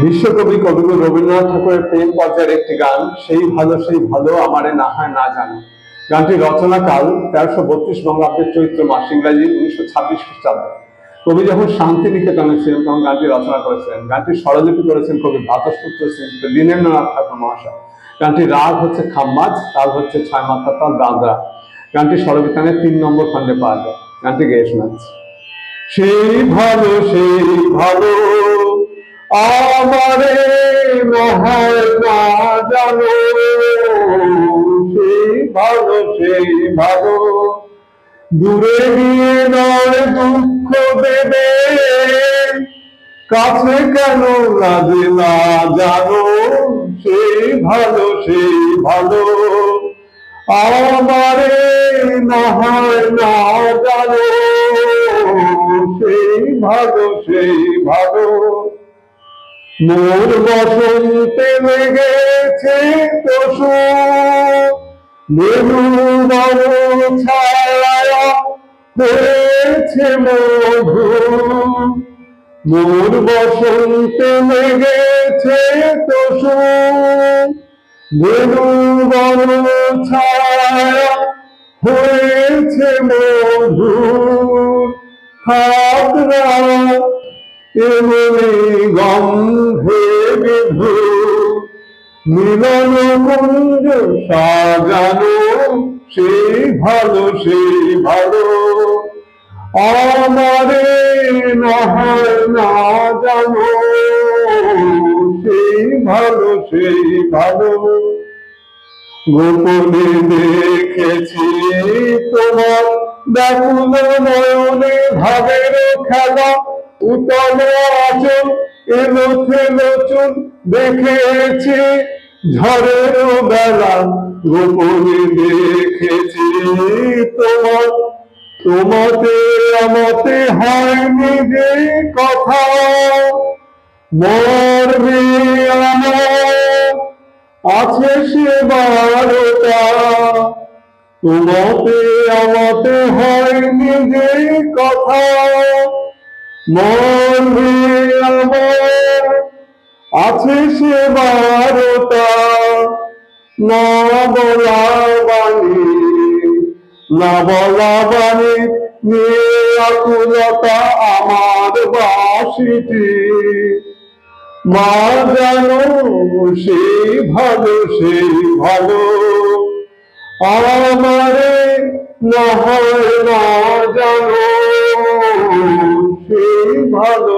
বিশ্বকবি কবিগুরু রবীন্দ্রনাথ ঠাকুরের প্রেম পর্যায়ের একটি গান, সেই ভালো আমারে না হয় না জানো। গানটি রচনাকাল 1332 বঙ্গাব্দের চৈত্র মাস, ইংরাজি 1926 খ্রিস্টাব্দ। কবি যখন শান্তিনিকেতনে ছিলেন তখন গানটি রচনা করেছিলেন। গানটি স্বরলিপি করেছেন কবি ভ্রাতষ্পুত্র শ্রী দীনেন্দ্রনাথ ঠাকুর মহাশয়। গানটি রাগ হচ্ছে খাম্মাজ, তাল হচ্ছে 6 মাত্রা তাল দাদরা। গানটি স্বরবিতানে 3 নম্বর খণ্ডে পাওয়া যায়। গানটি গেয়ে শোনাচ্ছি। সেই ভালো আমারে মহায় না জানো, সেই ভালো দূরে গিয়ে নয় দুঃখ দেবে, কাছে কেন লাগে না জানো। সেই ভালো আমারে মহায় না জানো, সেই ভালো মোর বসন্তে লেগেছে পশু, মেরু বন ছায়া হয়েছে মধু। মোর বসন্তে লেগেছে পশু, মেরু বন ছায়া হয়েছে মধু। হাতরা এমনি গন্ধে বিধু, মিলন কুঞ্জ সাজানো। সেই ভালো আমারে না হয় না জানো। সেই ভালো গোপনে দেখেছি তোমার ব্যাকুল নয়নে ভাবের খেলা। উতল আচল এলো থেলো চুল দেখেছি ঝড়ের বেলা। গোপনে দেখেছি তোমাতে আমতে হয়নি যে কথা। মরবে আমার আছে সে বারোটা, তোমাতে আমতে হয়নি যে কথা। মরবে আমার আছে সে বারোটা, না বলা বাণী নিয়ে আকুলতা আমার বাসিটি। মা জানো সেই ভালো আমারে না হয় না জানো। সেই ভালো